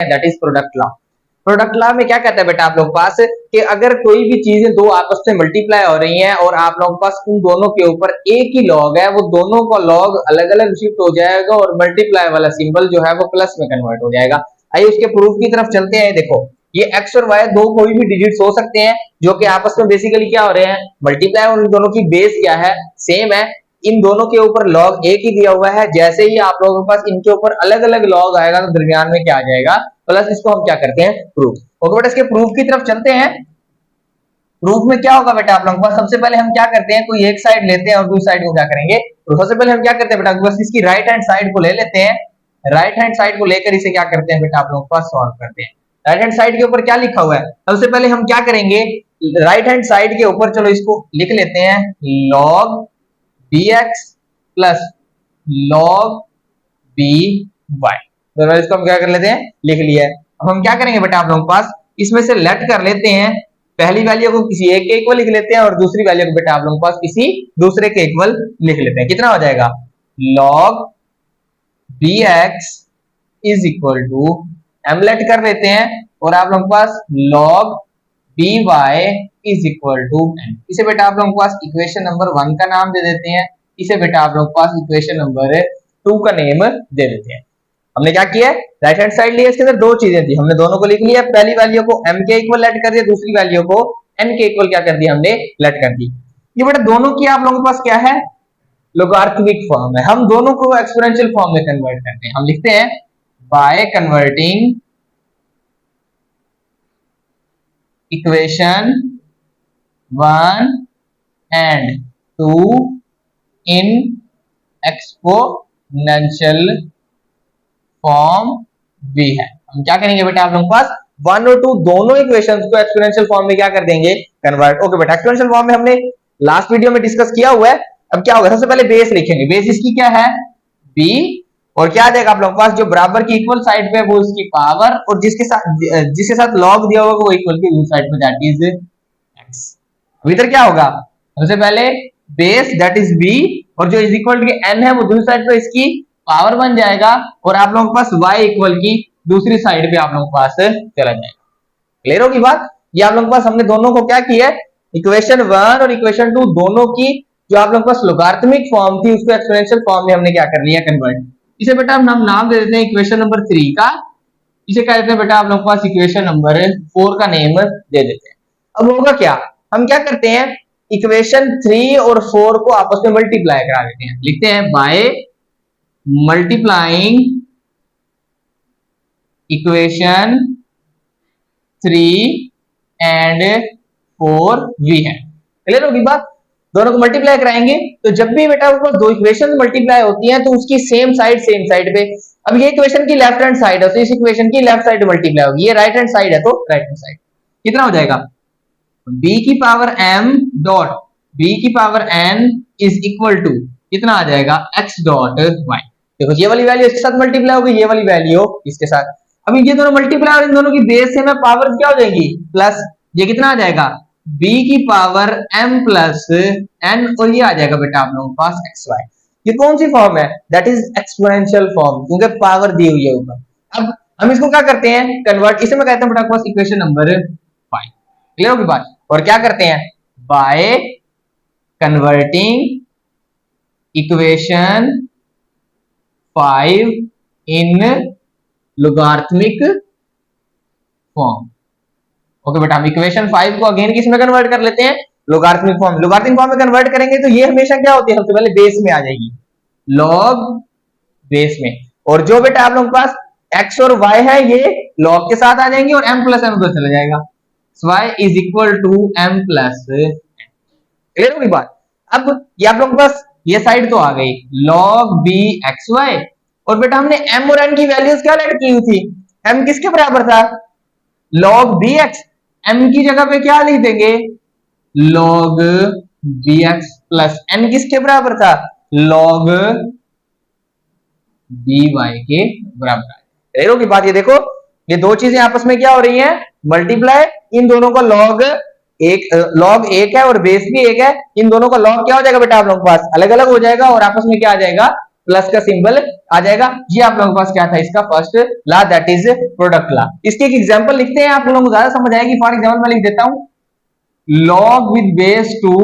That is product law. Product law में क्या कहता है बेटा आप लोगों के पास कि अगर कोई भी चीजें दो आपस में मल्टीप्लाई हो रही हैं और आप लोगों के पास उन दोनों के ऊपर एक ही लॉग है, वो दोनों का लॉग अलग अलग शिफ्ट हो जाएगा और मल्टीप्लाई वाला सिंबल जो है वो प्लस में कन्वर्ट हो जाएगा। आइए उसके प्रूफ की तरफ चलते हैं। देखो ये x और y दो कोई भी डिजिट्स हो सकते हैं जो कि आपस में बेसिकली क्या हो रहे हैं, मल्टीप्लाई, और इन दोनों की बेस क्या है, सेम है। इन दोनों के ऊपर लॉग एक ही दिया हुआ है। जैसे ही आप लोगों के पास इनके ऊपर अलग अलग लॉग आएगा तो दरमियान में क्या आ जाएगा, प्लस। इसको हम क्या करते हैं, प्रूफ। ओके बेटा इसके प्रूफ की तरफ चलते हैं। प्रूफ में क्या होगा बेटा आप लोगों के पास, सबसे पहले हम क्या करते हैं, कोई एक साइड लेते हैं और दूसरी साइड को क्या करेंगे, तो सबसे पहले हम क्या करते हैं बेटा, बस इसकी राइट हैंड साइड को ले लेते हैं। राइट हैंड साइड को लेकर इसे क्या करते हैं बेटा आप लोगों के पास सॉल्व करते हैं। राइट हैंड साइड के ऊपर क्या लिखा हुआ है, सबसे पहले हम क्या करेंगे, राइट हैंड साइड के ऊपर चलो इसको लिख लेते हैं log bx plus log by। तो इसको हम क्या कर लेते हैं, लिख लिया है। अब हम क्या करेंगे बेटा आप लोगों के पास, इसमें से लेट कर लेते हैं, पहली वैल्यू को किसी एक के इक्वल लिख लेते हैं और दूसरी वैल्यू को बेटा आप लोगों के पास किसी दूसरे के इक्वल लिख लेते हैं। कितना हो जाएगा, log bx is equal to, हम लेट कर लेते हैं और आप लोगों के पास log by is equal to n। इसे बेटा आप लोगों के पास इक्वेशन नंबर 1 का नाम दे देते हैं, इसे बेटा आप लोगों के पास इक्वेशन नंबर 2 का नेम दे देते हैं। हमने क्या किया, राइट हैंड साइड लिया, इसके अंदर दो चीजें थी, हमने दोनों को लिख लिया। पहली वैल्यू को m के इक्वल लेट कर दिया, दूसरी वैल्यू को n के इक्वल क्या कर दिया, हमने लेट कर दी। ये बेटा दोनों की आप लोगों के पास क्या है, लोगारिथमिक फॉर्म है। हम दोनों को एक्सपोनेंशियल फॉर्म में कन्वर्ट करते हैं। हम लिखते हैं by converting equation 1 and 2 in exponential form भी है। हम क्या करेंगे बेटा आप लोगों के पास 1 और 2 दोनों इक्वेशंस को एक्सपोनेंशियल फॉर्म में क्या कर देंगे, कन्वर्ट। ओके बेटा एक्सपोनेंशियल फॉर्म में हमने लास्ट वीडियो में डिस्कस किया हुआ है। अब क्या होगा, सबसे पहले बेस लिखेंगे, बेस इसकी क्या है b, और क्या आ जाएगा आप लोगों के पास, जो बराबर की इक्वल साइड पे वो उसकी पावर, और जिसके साथ लॉग दिया होगा वो इक्वल की दूसरी साइड पे, दैट इज x। अब इधर क्या होगा, सबसे पहले बेस दैट इज b, और जो इज इक्वल टू n है वो दूसरी साइड पे इसकी पावर बन जाएगा, और आप लोगों के पास y इक्वल की दूसरी साइड पे आप लोगों के पास चला जाएगा। क्लियर होगी बात। ये आप लोगों के पास हमने दोनों को क्या किया है, इक्वेशन 1 और इक्वेशन 2 दोनों की जो आप लोगों के पास लोगारिथमिक फॉर्म थी उसको एक्सपोनेंशियल फॉर्म में हमने क्या कर लिया, कन्वर्ट। इसे बेटा हम नाम दे देते हैं इक्वेशन नंबर 3 का, इसे क्या देते हैं बेटा आप लोगों के पास इक्वेशन नंबर 4 का नेम दे देते हैं। अब होगा क्या, हम क्या करते हैं, इक्वेशन 3 और 4 को आपस में मल्टीप्लाई करा देते हैं। लिखते हैं by multiplying equation 3 and 4 we है। क्लियर होगी बात। दोनों को मल्टीप्लाई कराएंगे तो जब भी बेटा ऊपर दो इक्वेशन मल्टीप्लाई होती हैं तो उसकी सेम साइड पे, अब ये इक्वेशन की लेफ्ट हैंड साइड है तो इस इक्वेशन की लेफ्ट साइड मल्टीप्लाई होगी, ये राइट हैंड साइड है तो राइट हैंड साइड। कितना हो जाएगा, b की पावर m डॉट b की power n is equal to कितना आ जाएगा, x डॉट y। देखो ये वाली वैल्यू इसके साथ मल्टीप्लाई होगी, ये वाली वैल्यू इसके साथ। अब ये दोनों मल्टीप्लाई और इन दोनों की बेस से में पावर क्या हो जाएगी, प्लस। ये कितना आ जाएगा, b की पावर m प्लस n, और ये आ जाएगा बेटा आप लोगों के पास xy। ये कौन सी फॉर्म है, दैट इज एक्सपोनेंशियल फॉर्म, क्योंकि पावर दी हुई है ऊपर। अब हम इसको क्या करते हैं, कन्वर्ट। इसे मैं कहता हूं बेटा आपके पास इक्वेशन नंबर 5। क्लियर होगी बात। और क्या करते हैं, by converting equation 5 in logarithmic form. Okay बेटा हम इक्वेशन 5 को अगेन किस में कन्वर्ट कर लेते हैं, लोगारिथमिक फॉर्म। लोगारिथमिक फॉर्म में कन्वर्ट करेंगे तो ये हमेशा क्या होती है, सबसे पहले बेस में आ जाएगी, लॉग बेस में। और जो बेटा आप लोगों के पास x और y है ये लॉग के साथ आ जाएंगे और m प्लस m तो चला जाएगा, y is equal to m plus n। Clear होगी बात। अब ये आप लोगों के पास ये साइड तो आ गई, log b xy, और बेटा हमने m और n की वैल्यूज क्या लेट की हुई थी, m किसके बराबर था, log bx, m की जगह पे क्या लिख देंगे, log bx प्लस n किसके बराबर था, log by के बराबर। क्लियर होगी बात। ये देखो ये दो चीजें आपस में क्या हो रही हैं, मल्टीप्लाई। इन दोनों का log एक है और बेस भी एक है, इन दोनों का log क्या हो जाएगा बेटा आप लोगों के पास अलग अलग हो जाएगा और आपस में क्या आ जाएगा, प्लस का सिंबल आ जाएगा। ये आप लोगों के पास क्या था इसका first law, that is product law. इसके एक एग्जांपल लिखते हैं, आप लोगों को ज्यादा समझ आएगी। फॉर एग्जांपल मैं लिख देता हूं log विद बेस 2,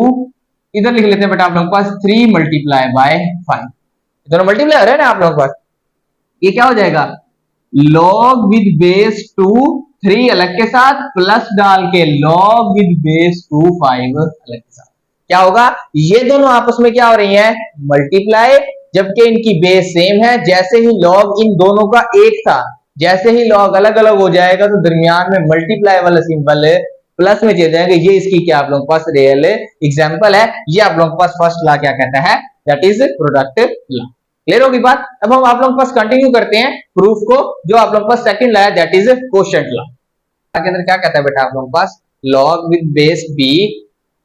इधर लिख लेते हैं बेटा आप लोगों के पास 3 मल्टीप्लाई बाय 5, दोनों मल्टीप्लाई हो रहे हैं ना आप लोगों के पास। ये क्या हो जाएगा log विद बेस 2 3 अलग के साथ प्लस डाल के log विद बेस 2 5 अलग के साथ, क्या होगा ये दोनों आपस में क्या हो रही हैं मल्टीप्लाई, जबकि इनकी बेस सेम है। जैसे ही log इन दोनों का एक था, जैसे ही log अलग अलग हो जाएगा तो दरमियान में मल्टीप्लाई वाला सिंबल प्लस में चले जाएंगे। ये इसकी क्या आप लोगों के पास रियल एग्जांपल है। ये आप लोगों के पास फर्स्ट लॉ क्या कहता है, that is product law. Clear होगी बात। अब हम आप लोगों के पास कंटिन्यू करते हैं प्रूफ को, जो आप लोगों के पास सेकंड लॉ है, दैट इज कोशेंट लॉ। के अंदर क्या कहता है बेटा आप लोगों के पास log with base b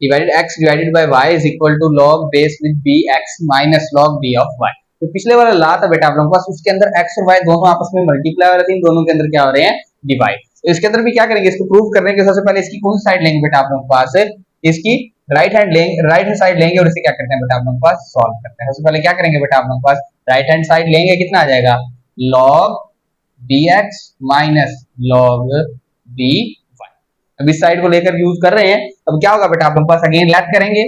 divided x divided by y is equal to log base with b x minus log b of y। तो पिछले वाला लॉ था बेटा आप लोगों के पास, उसके अंदर x और y दोनों आपस में मल्टीप्लाई हो रहे थे, इन दोनों के अंदर क्या हो रहे हैं डिवाइड। तो इसके अंदर भी क्या करेंगे, इसको प्रूव करने के सबसे पहले इसकी कौन सी साइड लेंगे बेटा आप लोगों के पास, इसकी राइट हैंड साइड लेंगे और इसे क्या करते हैं बेटा आप लोगों के पास सॉल्व करते हैं। सबसे पहले क्या करेंगे बेटा आप लोगों के पास राइट हैंड साइड लेंगे, कितना आ जाएगा log bx minus log by। अब इस साइड को लेकर यूज कर रहे हैं। अब क्या होगा बेटा आप लोगों के पास अगेन लेट करेंगे,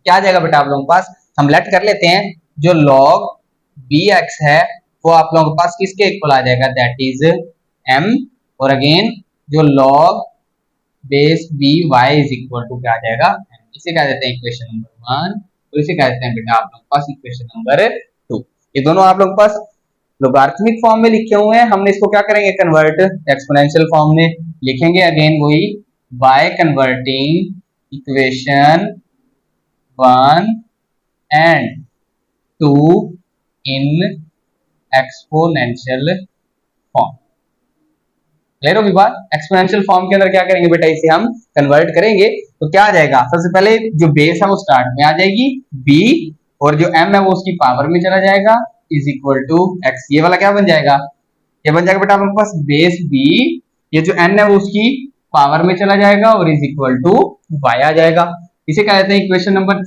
क्या आ जाएगा बेटा आप लोगों के पास, हम लेट कर लेते हैं जो log bx है वो आप लोगों के पास किसके इक्वल आ जाएगा, दैट इज m, और अगेन जो log base by is equal to क्या आ जाएगा m। इसे क्या देते हैं इक्वेशन नंबर 1 और इसे क्या देते हैं बेटा आप लोगों के पास इक्वेशन नंबर 2। ये दोनों आप लोगों के पास लोगारिथमिक फॉर्म में लिखे हुए हैं, हमने इसको क्या करेंगे कन्वर्ट एक्सपोनेंशियल फॉर्म में लिखेंगे। अगेन वही by converting equation 1 and 2 in exponential form. Clear होगी बात। एक्सपोनेंशियल फॉर्म के अंदर क्या करेंगे बेटा, इसे हम कन्वर्ट करेंगे तो क्या आ जाएगा, सबसे पहले जो बेस है वो स्टार्ट में आ जाएगी b, और जो m है वो उसकी पावर में चला जाएगा इज इक्वल टू x। ये वाला क्या बन जाएगा, ये बन जाएगा बेटा आपके पास बेस b, ये जो n है वो उसकी पावर में चला जाएगा और इज इक्वल टू y आ जाएगा। इसे क्या कहते हैं इक्वेशन नंबर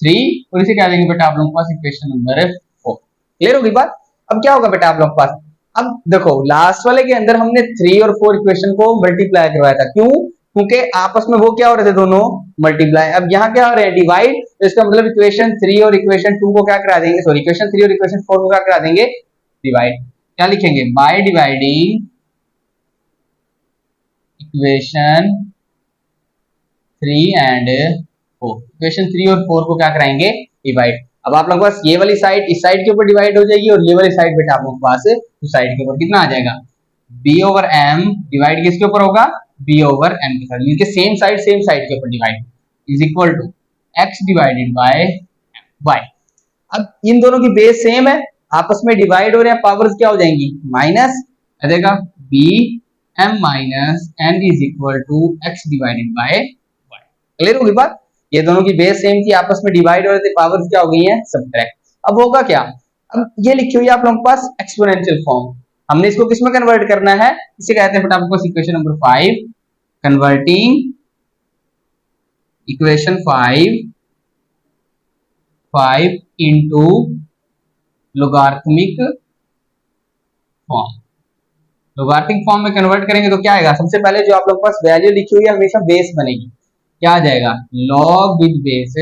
3, और इसे क्या देंगे बेटा आप लोगों के पास इक्वेशन नंबर 4। क्लियर होगी बात। अब क्या होगा बेटा आप लोगों के पास, अब देखो लास्ट वाले के अंदर हमने 3 और 4 इक्वेशन को मल्टीप्लाई करवाया था, क्यों, क्योंकि आपस में वो क्या हो रहे थे दोनों मल्टीप्लाई। अब यहाँ क्या हो रहे हैं डिवाइड, तो इसका मतलब इक्वेशन 3 और इक्वेशन 2 को क्या करा देंगे, सॉरी इक्वेशन 3 और इक्वेशन 4 को क्या करा देंगे डिवाइड। क्या लिखेंगे, by dividing equation 3 and 4, equation 3 और 4 को क्या कराएंगे डिवाइड। अब आप लोगों के पास ये वाली साइड इस साइड के ऊपर डिवाइड हो जाएगी और ये वाली साइड बेटा आप लोगों के पास उस साइड के ऊपर कितना आ जाएगा, b ओवर m डिवाइड किसके ऊपर होगा, b ओवर m के साथ, इनके सेम साइड के ऊपर divide is equal to x divided by y। अब इन दोनों की बेस सेम है, आपस में डिवाइड हो रहे हैं, पावर्स क्या हो जाएंगी माइनस, आ जाएगा b m minus n is equal to x divided by y। Clear होगी बात। ये दोनों की बेस सेम थी, आपस में डिवाइड हो रहे थे, पावर्स क्या हो गई हैं सब्ट्रैक्ट। अब होगा क्या, अब ये लिखी हुई है आप लोगों के पास एक्सपोनेंशियल फॉर्म, हमने इसको किसमें कन्वर्ट करना है, इसे कहते हैं बेटा आपके पास equation number 5, converting equation 5 into logarithmic form. Logarithmic form में कन्वर्ट करेंगे तो क्या आएगा, सबसे पहले जो आप लोग के पास वैल्यू लिखी हुई है हमेशा बेस बनेगी, क्या आ जाएगा log with base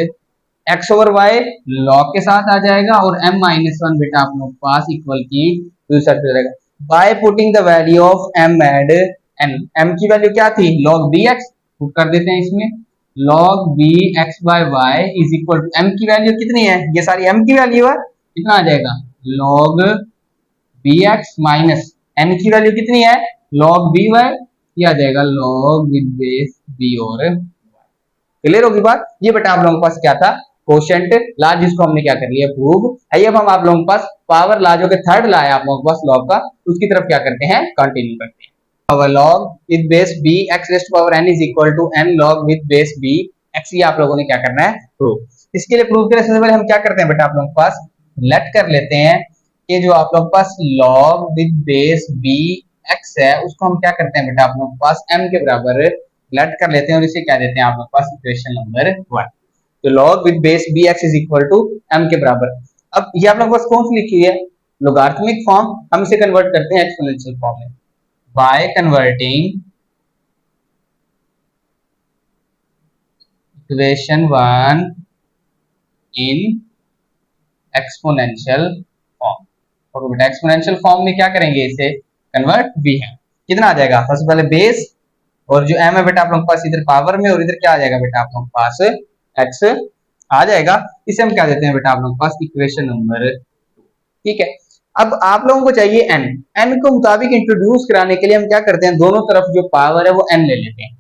x over y log के साथ आ जाएगा और m माइनस 1 बेटा आप लोग पास इक्वल की दूसरी साइड पे जाएगा। By putting the value of m and n, m की वैल्यू क्या थी log bx, पुट कर देते हैं इसमें log bx by y is equal to m की वैल्यू कितनी है, ये सारी m की वैल्यू है, कितना आ जाएगा log bx माइनस n की वैल्यू कितनी है log by, ये आ जाएगा log विद बेस b और क्लियर होगी बात। ये बेटा आप लोगों के पास क्या था कोशेंट लॉ, जिसको हमने क्या कर लिया प्रूव। आइए अब हम आप लोगों के पास पावर लॉ जो कि थर्ड लॉ है आप लोगों के पास लॉ का, उसकी तरफ क्या करते हैं कंटिन्यू करते हैं। Power log with base b x raise to power n is equal to n log with base b x, ये आप लोगों ने क्या करना है प्रूव। इसके लिए प्रूव करने से पहले हम क्या करते हैं बेटा आप लोगों के पास लेट कर लेते हैं कि जो आप लोगों के पास log with base b x है उसको हम क्या करते हैं बेटा आप लोगों के पास m के बराबर लेट कर लेते हैं और इसे क्या देते हैं आप लोगों के पास इक्वेशन नंबर 1। तो log with base bx is equal to m के बराबर। अब ये आप लोगों के पास कौन सी लिखी हुई है, लोगारिथमिक फॉर्म, हम इसे कन्वर्ट करते हैं एक्सपोनेंशियल फॉर्म में by converting equation 1 in exponential form. और बेटा एक्सपोनेंशियल फॉर्म में क्या करेंगे, इसे कन्वर्ट भी है। कितना आ जाएगा, सबसे पहले बेस और जो m है बेटा आप लोगों के पास इधर पावर में, और इधर क्या आ जाएगा बेटा आप लोगों के पास x आ जाएगा। इसे हम क्या देते हैं बेटा आप लोगों के पास इक्वेशन नंबर 2। ठीक है, अब आप लोगों को चाहिए n को मुताबिक इंट्रोड्यूस कराने के लिए हम क्या करते हैं, दोनों तरफ जो पावर है वो n ले लेते हैं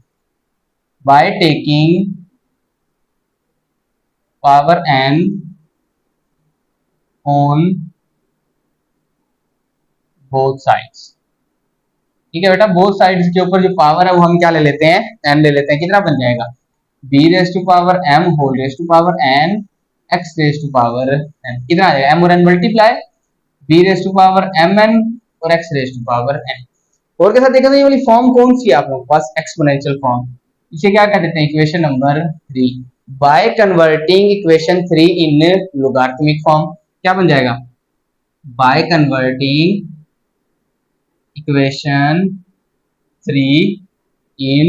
by taking power n on both sides. ठीक है बेटा, बोथ साइड्स के ऊपर जो पावर है वो हम क्या ले लेते हैं, n ले लेते हैं। कितना बन जाएगा, b raise to power m whole raise to power n x raise to power n। कितना आ जाएगा, m और n multiply b raise to power mn और x raise to power n। और के साथ देखा तो ये वाली फॉर्म कौन सी है आप लोगों के पास, एक्सपोनेंशियल फॉर्म। इसे क्या कह देते हैं, equation number 3 by converting equation 3 in logarithmic form. क्या बन जाएगा, by converting equation 3 in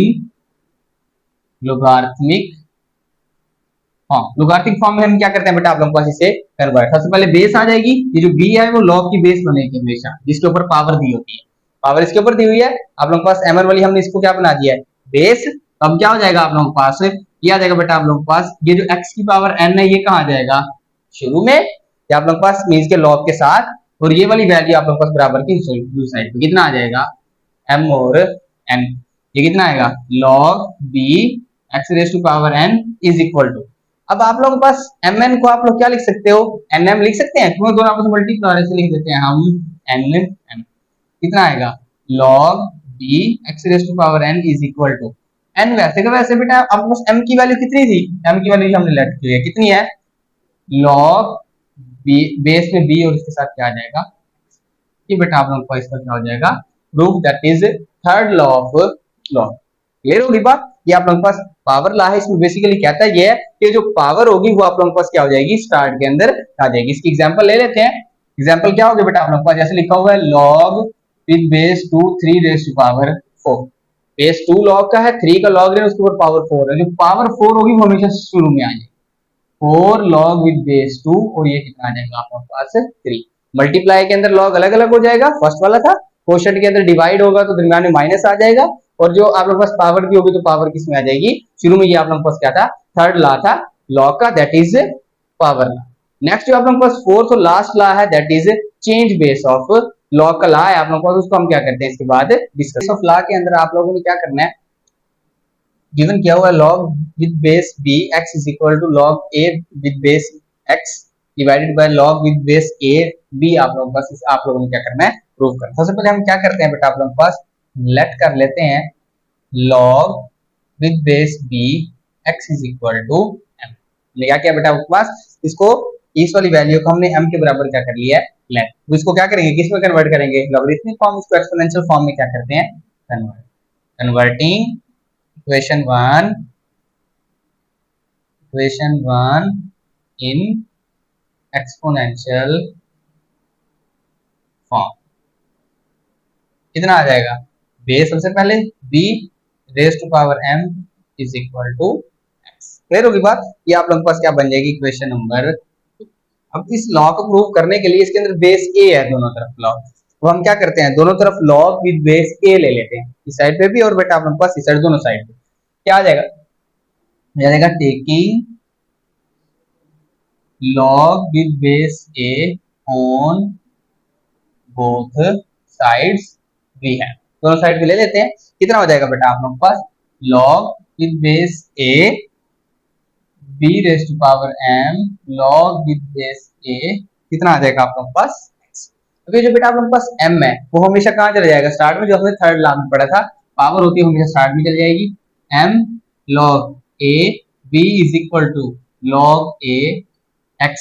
logarithmic form. Logarithmic form में हम क्या करते हैं बेटा आप लोगों के पास इसे कन्वर्ट, सबसे पहले बेस आ जाएगी, ये जो b है वो लॉग की बेस बनेगी हमेशा, जिसके ऊपर पावर दी होती है। पावर इसके ऊपर दी हुई है, आप लोगों के पास mn वाली, हमने इसको क्या बना दिया है बेस। अब क्या हो जाएगा आप लोगों के पास, ये आ जाएगा बेटा आप लोगों के पास, ये जो x की पावर n है ये कहाँ आ जाएगा शुरू में, ये आप लोगों के पास मीन्स के लॉग के साथ, और ये वाली वैल्यू आप लोगों के पास बराबर की दूसरी साइड पे कितना आ जाएगा m और n। ये कितना आएगा log b x raise to power n is equal to, अब आप लोगों के पास mn को आप लोग क्या लिख सकते हो, nm लिख सकते हैं, क्योंकि दोनों आपस में मल्टीप्लाई से लिख देते हैं हम nm। कितना आएगा log b x raise to power n is equal to n। वैसे का वैसे बेटा आपके पास m की वैल्यू कितनी थी, m की वैल्यू हमने लेट की है, कितनी है log b, बेस में b और इसके साथ क्या आ जाएगा, ये बेटा आप लोगों को इसका क्या हो जाएगा proof, that is third law of log. Clear होगी बात, ये आप लोगों के पास पावर लॉ है, इसमें बेसिकली कहता है ये है कि जो पावर होगी वो आप लोगों के पास क्या हो जाएगी स्टार्ट के अंदर आ जाएगी। इसकी एग्जांपल ले लेते हैं, एग्जांपल क्या होगा बेटा आप लोगों के पास, जैसे लिखा हुआ है log with base 2 3 raise to power 4। Base 2 log का है, 3 का लॉग है, उसके ऊपर पावर 4 है, जो पावर 4 होगी वो हमेशा शुरू में आ जाएगी, 4 log विद बेस 2, और ये कितना आ जाएगा आपके पास 3। मल्टीप्लाई के अंदर लॉग अलग अलग हो जाएगा, फर्स्ट वाला था, क्वोशंट के अंदर डिवाइड होगा तो दरमियान में माइनस आ जाएगा, और जो आप लोग पास पावर की होगी तो पावर किस में आ जाएगी शुरू में, ये आप लोग पास क्या था थर्ड लॉ था लॉग का, that is power law. Next जो आप लोग पास फोर्थ और लास्ट लॉ है that is change base of log का लॉ है आप लोगों के पास, उसको हम क्या करते हैं इसके बाद डिस्कस ऑफ लॉ के अंदर आप लोगों ने क्या करना है, गिवन किया हुआ है log with base b x is equal to log a with base x divided by log with base a b। आप लोगों के पास आप लोगों ने क्या करना है प्रूव करना। सबसे पहले हम क्या करते हैं बेटा आप लोगों के पास लेट कर लेते हैं log with base b x is equal to m। लिया क्या बेटा आपके पास, इसको इस वाली वैल्यू को हमने m के बराबर क्या कर लिया है लेट, तो इसको क्या करेंगे किस में कन्वर्ट करेंगे, लॉगरिथमिक फॉर्म, इसको एक्सपोनेंशियल फॉर्म में क्या करते हैं convert, converting equation 1 in exponential form. कितना आ जाएगा, बेस सबसे पहले b raise to power m is equal to x। Clear होगी बात, ये आप लोगों के पास क्या बन जाएगी इक्वेशन नंबर 2। अब इस लॉ को प्रूव करने के लिए इसके अंदर बेस a है दोनों तरफ लॉ, तो हम क्या करते हैं दोनों तरफ log विद बेस a ले लेते हैं, इस साइड पे भी और बेटा आप लोगों के पास इस साइड दोनों साइड पे क्या आ जाएगा taking log with base a on both sides भी है, दोनों साइड पे ले लेते हैं। कितना हो जाएगा बेटा आप लोगों के पास log with base a b raise to power m log with base a, कितना आ जाएगा आप लोगों के पास x। अभी जो बेटा आप लोगों के पास m है वो हमेशा कहाँ चला जाएगा स्टार्ट में, जो हमने थर्ड लॉ में पढ़ा था पावर होती है हमेशा स्टार्ट में चली जाएगी, m log a b is equal to log a x।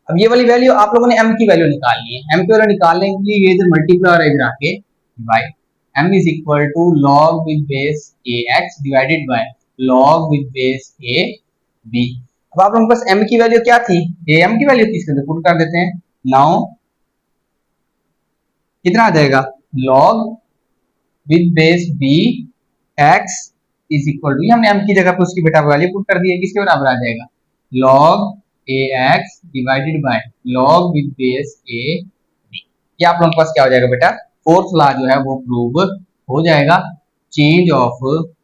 अब ये वाली वैल्यू आप लोगों ने m की वैल्यू निकालनी है, m की वैल्यू निकालने के लिए ये इधर मल्टीप्लाई और इधर आके divide, m is equal to log with base a x divided by log with base a b। अब आप लोगों के पास m की वैल्यू क्या थी, am की वैल्यू थी, इसके अंदर पुट कर देते हैं। नाउ कितना आ जाएगा, log with base b x is equal to, हमने m की जगह पर उसकी बेटा वैल्यू पुट कर दी है, किसके बराबर आ जाएगा, log ax divided by log with base a b। ये आप लोगों के पास क्या हो जाएगा बेटा, फोर्थ लॉ जो है वो प्रूव हो जाएगा, चेंज ऑफ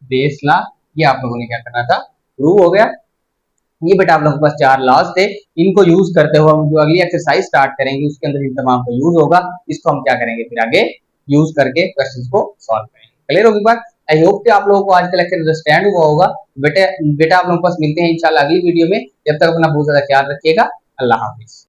बेस लॉ। ये आप लोगों ने क्या करना था, प्रूव हो गया। ये बेटा आप लोगों के पास 4 लॉज थे, इनको यूज करते हुए हम जो अगली एक्सरसाइज स्टार्ट करेंगे उसके अंदर इन तमाम का यूज होगा। इसको हम क्या करेंगे फिर आगे यूज करके क्वेश्चंस को सॉल्व करेंगे। क्लियर होगी बात? आई होप कि आप लोगों को आज का लेक्चर अंडरस्टैंड हुआ होगा। बेटा बेटा आप लोगों के पास मिलते हैं इंशाल्लाह अगली वीडियो में। जब तक अपना बहुत ज्यादा ख्याल रखिएगा। अल्लाह हाफिज।